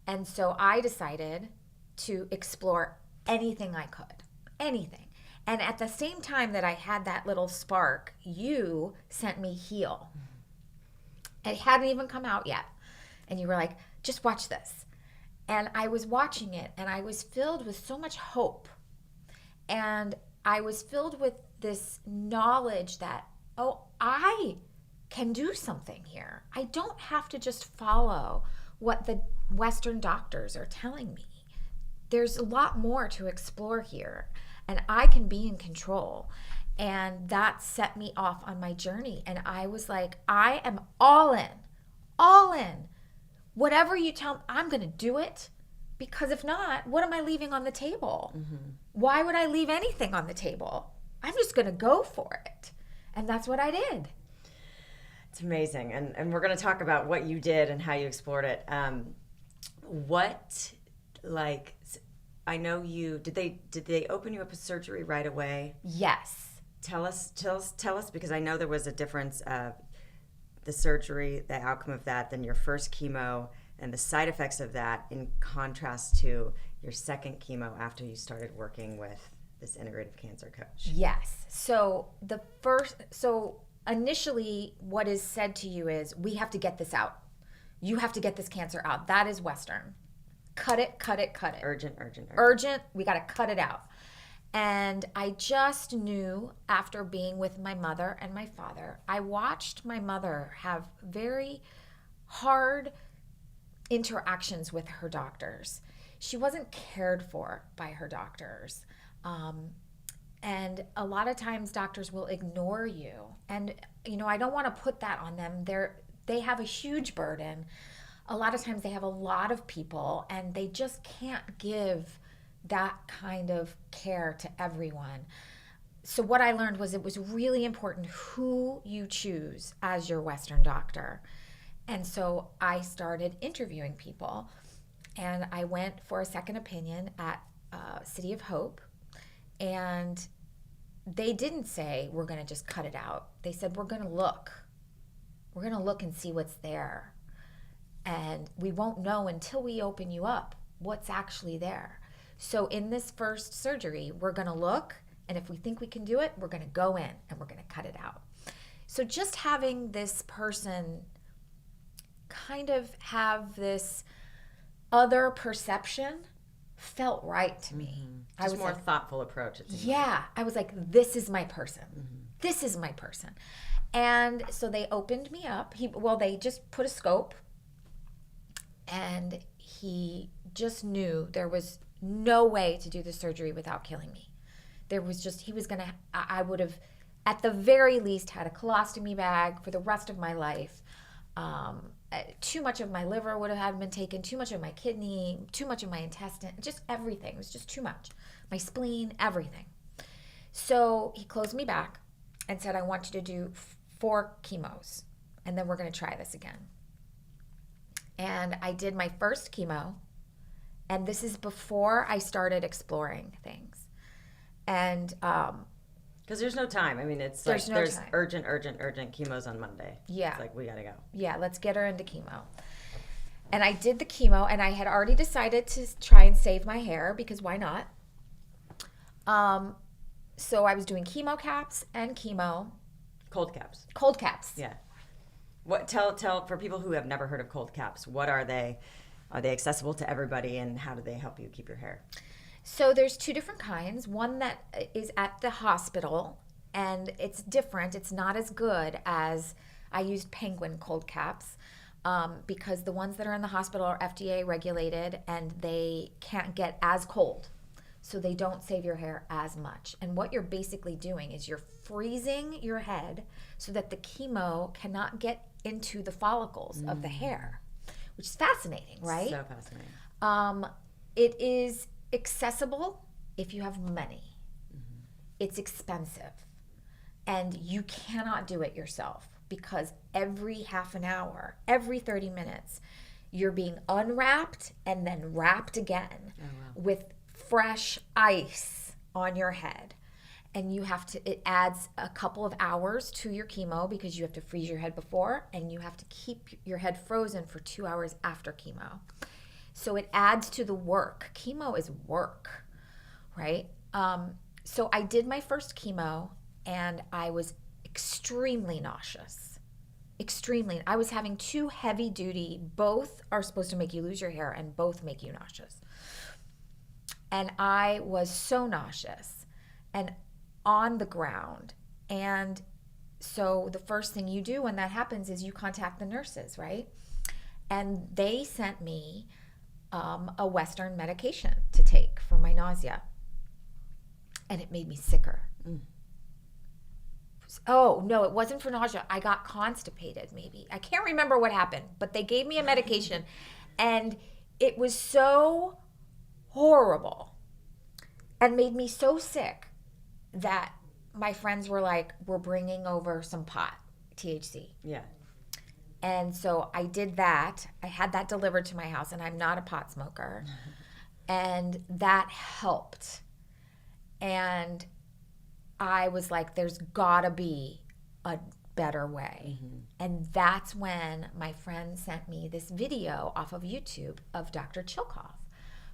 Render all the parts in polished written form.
And so I decided to explore anything I could, anything. And at the same time that I had that little spark, you sent me Heal. It hadn't even come out yet. And you were like, just watch this. And I was watching it, and I was filled with so much hope. And I was filled with this knowledge that, oh, I can do something here. I don't have to just follow what the Western doctors are telling me. There's a lot more to explore here, and I can be in control. And that set me off on my journey. And I was like, I am all in, all in. Whatever you tell me, I'm going to do it. Because if not, what am I leaving on the table? Why would I leave anything on the table? I'm just going to go for it. And that's what I did. It's amazing. And we're going to talk about what you did and how you explored it. I know you, did they open you up a surgery right away? Yes. Tell us, because I know there was a difference of the surgery, the outcome of that, than your first chemo, and the side effects of that in contrast to your second chemo after you started working with this integrative cancer coach. Yes. So initially what is said to you is, we have to get this out. You have to get this cancer out. That is Western. Cut it. Urgent. We got to cut it out. And I just knew, after being with my mother and my father, I watched my mother have very hard interactions with her doctors. She wasn't cared for by her doctors. And a lot of times doctors will ignore you. And, I don't want to put that on them. They have a huge burden. A lot of times they have a lot of people, and they just can't give that kind of care to everyone. So what I learned was it was really important who you choose as your Western doctor. And so I started interviewing people, and I went for a second opinion at City of Hope, and they didn't say, we're going to just cut it out. They said, we're going to look. We're going to look and see what's there. And we won't know until we open you up what's actually there. So in this first surgery, we're going to look, and if we think we can do it, we're going to go in and we're going to cut it out. So just having this person kind of have this other perception felt right to me. I was more thoughtful approach. Yeah. I was like, this is my person. This is my person. And so they opened me up. They just put a scope, and he just knew there was no way to do the surgery without killing me. I would have, at the very least, had a colostomy bag for the rest of my life. Too much of my liver would have been taken, too much of my kidney, too much of my intestine, just everything. It was just too much. My spleen, everything. So he closed me back and said, I want you to do 4 chemos, and then we're going to try this again. And I did my first chemo, and this is before I started exploring things. And because there's no time. I mean, it's there's like no there's time. urgent chemos on Monday. Yeah. It's like, we got to go. Yeah, let's get her into chemo. And I did the chemo, and I had already decided to try and save my hair, because why not? So I was doing chemo caps and chemo. Cold caps. Cold caps. Yeah. What tell for people who have never heard of cold caps, what are they? Are they accessible to everybody, and how do they help you keep your hair? So there's 2 different kinds. One that is at the hospital, and it's different. It's not as good as, I used Penguin cold caps, because the ones that are in the hospital are FDA regulated, and they can't get as cold. So they don't save your hair as much. And what you're basically doing is you're freezing your head so that the chemo cannot get into the follicles of the hair, which is fascinating, right? So fascinating. It is accessible if you have money. It's expensive, and you cannot do it yourself, because every half an hour, every 30 minutes, you're being unwrapped and then wrapped again with fresh ice on your head. And it adds a couple of hours to your chemo, because you have to freeze your head before, and you have to keep your head frozen for 2 hours after chemo. So it adds to the work. Chemo is work, right? So I did my first chemo and I was extremely nauseous. Extremely. I was having 2 heavy duty, both are supposed to make you lose your hair and both make you nauseous. And I was so nauseous and on the ground. And so the first thing you do when that happens is you contact the nurses, right? And they sent me a Western medication to take for my nausea. And it made me sicker. Oh, no, it wasn't for nausea. I got constipated, maybe. I can't remember what happened, but they gave me a medication. And it was so horrible and made me so sick that my friends were like, we're bringing over some pot, THC. Yeah. And so I did that. I had that delivered to my house, and I'm not a pot smoker. And that helped. And I was like, there's gotta be a better way. And that's when my friend sent me this video off of YouTube of Dr. Chilkov,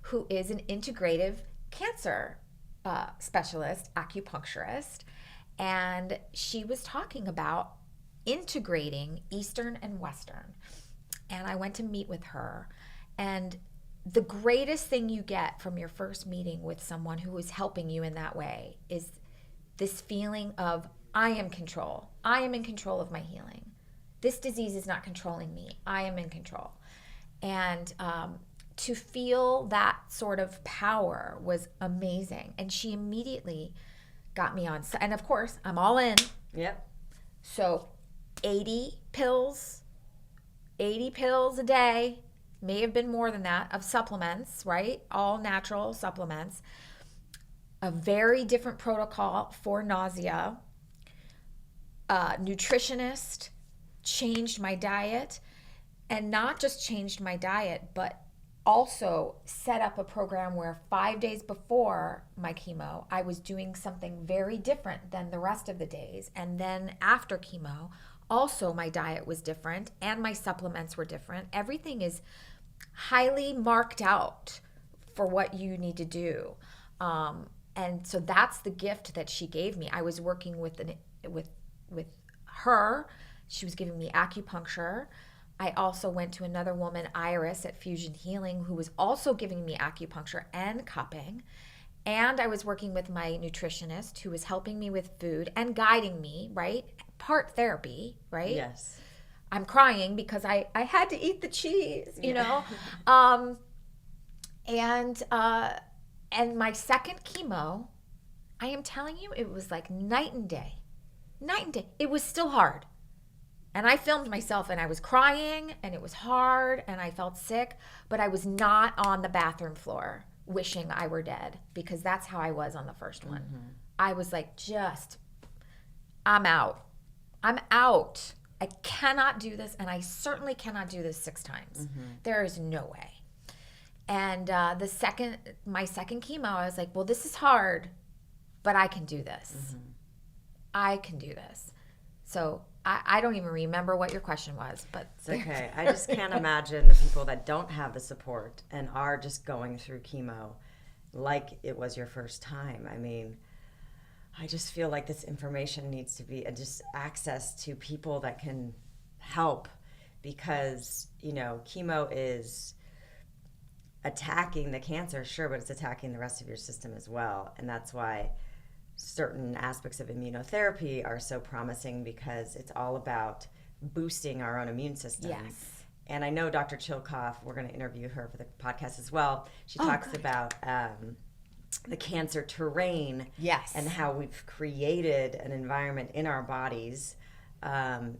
who is an integrative cancer specialist, acupuncturist. And she was talking about integrating Eastern and Western. And I went to meet with her. And the greatest thing you get from your first meeting with someone who is helping you in that way is this feeling of, I am control. I am in control of my healing. This disease is not controlling me. I am in control. And to feel that sort of power was amazing. And she immediately got me on. And of course, I'm all in. Yep. So 80 pills a day, may have been more than that, of supplements, right? All natural supplements. A very different protocol for nausea. Nutritionist changed my diet, and not just changed my diet, but also set up a program where 5 days before my chemo, I was doing something very different than the rest of the days. And then after chemo, also my diet was different and my supplements were different. Everything is highly marked out for what you need to do. And so that's the gift that she gave me. I was working with her. She was giving me acupuncture. I also went to another woman, Iris, at Fusion Healing, who was also giving me acupuncture and cupping. And I was working with my nutritionist, who was helping me with food and guiding me, right? Part therapy, right? Yes. I'm crying because I had to eat the cheese, you know? And my second chemo, I am telling you, it was like night and day. Night and day. It was still hard. And I filmed myself and I was crying and it was hard and I felt sick, but I was not on the bathroom floor wishing I were dead, because that's how I was on the first one. I was like, I'm out. I'm out. I cannot do this, and I certainly cannot do this 6 times. There is no way. And my second chemo, I was like, well, this is hard, but I can do this. I can do this. So I don't even remember what your question was, but it's okay. I just can't imagine the people that don't have the support and are just going through chemo like it was your first time. I mean, I just feel like this information needs to be just access to people that can help, because, you know, chemo is attacking the cancer, sure, but it's attacking the rest of your system as well. And that's why certain aspects of immunotherapy are so promising, because it's all about boosting our own immune system. Yes. And I know Dr. Chilkov, we're going to interview her for the podcast as well. She talks about the cancer terrain. Yes. And how we've created an environment in our bodies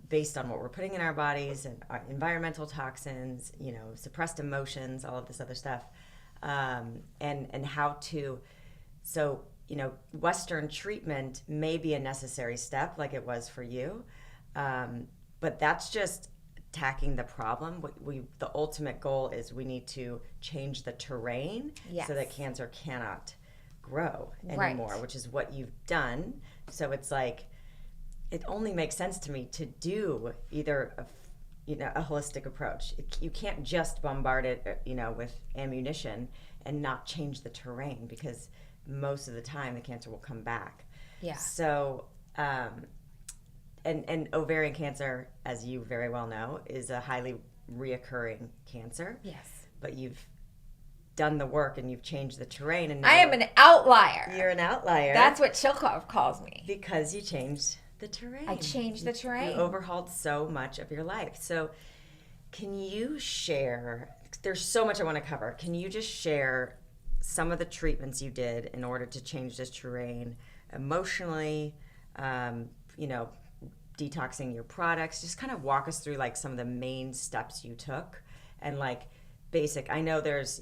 based on what we're putting in our bodies, and our environmental toxins, you know, suppressed emotions, all of this other stuff, and how to, so, you know, Western treatment may be a necessary step, like it was for you, but that's just attacking the problem. The ultimate goal is we need to change the terrain so that cancer cannot grow anymore, which is what you've done. So it's like, it only makes sense to me to do either a holistic approach. You can't just bombard it, with ammunition and not change the terrain, because most of the time the cancer will come back. Yeah. So, and ovarian cancer, as you very well know, is a highly reoccurring cancer. Yes. But you've done the work and you've changed the terrain, and now I am an outlier. You're an outlier. That's what Chilkov calls me. Because you changed the terrain. I changed the terrain. You overhauled so much of your life. So can you share, there's so much I want to cover. Can you just share some of the treatments you did in order to change this terrain emotionally, detoxing your products? Just kind of walk us through like some of the main steps you took, and like basic. I know there's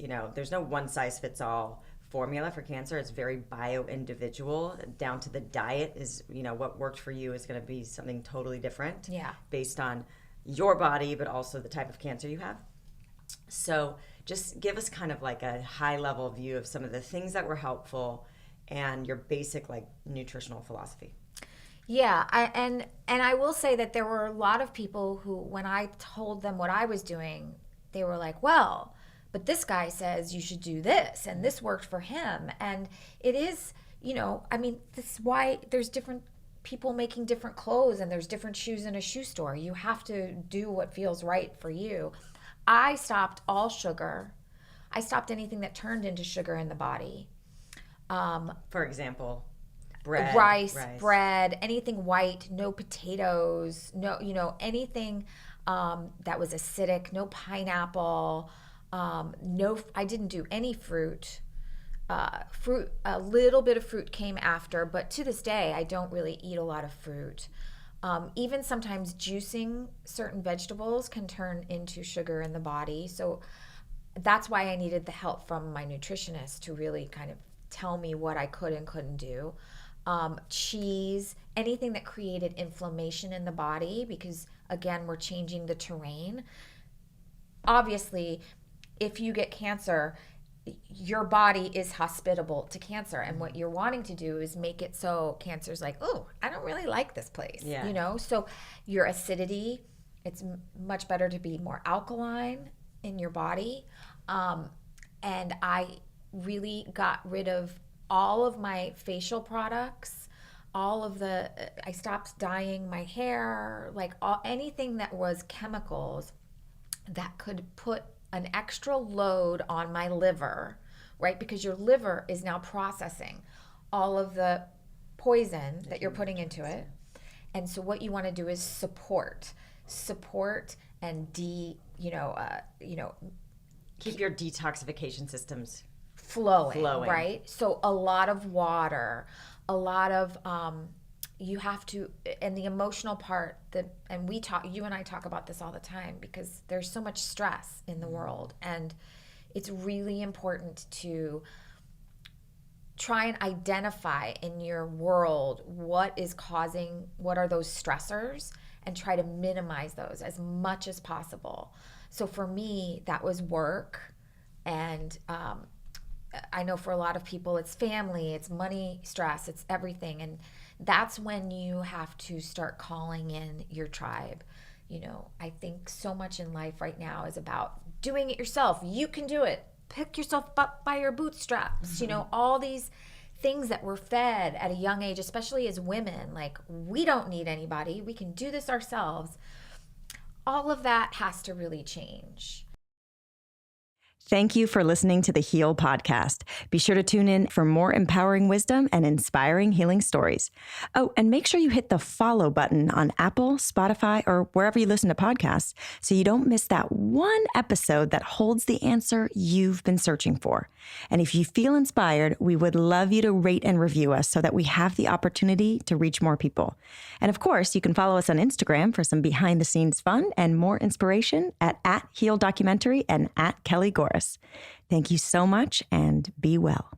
no one size fits all formula for cancer. It's very bio-individual, down to the diet is, what worked for you is going to be something totally different. Yeah. Based on your body, but also the type of cancer you have. So just give us kind of like a high level view of some of the things that were helpful and your basic like nutritional philosophy. Yeah, and I will say that there were a lot of people who, when I told them what I was doing, they were like, well, but this guy says you should do this, and this worked for him. And it is, this is why there's different people making different clothes, and there's different shoes in a shoe store. You have to do what feels right for you. I stopped all sugar. I stopped anything that turned into sugar in the body. For example, bread, rice, bread, anything white, no potatoes, no, anything that was acidic, no pineapple, I didn't do any fruit. A little bit of fruit came after, but to this day, I don't really eat a lot of fruit. Even sometimes juicing certain vegetables can turn into sugar in the body. So that's why I needed the help from my nutritionist to really kind of tell me what I could and couldn't do. Cheese, anything that created inflammation in the body, because again, we're changing the terrain. Obviously, if you get cancer, your body is hospitable to cancer, and what you're wanting to do is make it so cancer's like, oh, I don't really like this place. Yeah. So your acidity, it's much better to be more alkaline in your body. And I really got rid of all of my facial products, I stopped dyeing my hair, like anything that was chemicals that could put an extra load on my liver, right? Because your liver is now processing all of the poison that you're putting into it. And so what you want to do is support and keep your detoxification systems flowing, right? So a lot of water, a lot of you have to, and the emotional part and you and I talk about this all the time, because there's so much stress in the world, and it's really important to try and identify in your world what are those stressors, and try to minimize those as much as possible. So for me, that was work, and I know for a lot of people it's family, it's money, stress, it's everything. And that's when you have to start calling in your tribe. I think so much in life right now is about doing it yourself. You can do it. Pick yourself up by your bootstraps. Mm-hmm. All these things that we're fed at a young age, especially as women, like, we don't need anybody. We can do this ourselves. All of that has to really change. Thank you for listening to the Heal Podcast. Be sure to tune in for more empowering wisdom and inspiring healing stories. Oh, and make sure you hit the follow button on Apple, Spotify, or wherever you listen to podcasts so you don't miss that one episode that holds the answer you've been searching for. And if you feel inspired, we would love you to rate and review us so that we have the opportunity to reach more people. And of course, you can follow us on Instagram for some behind-the-scenes fun and more inspiration at @HealDocumentary and @KellyGorris. Thank you so much, and be well.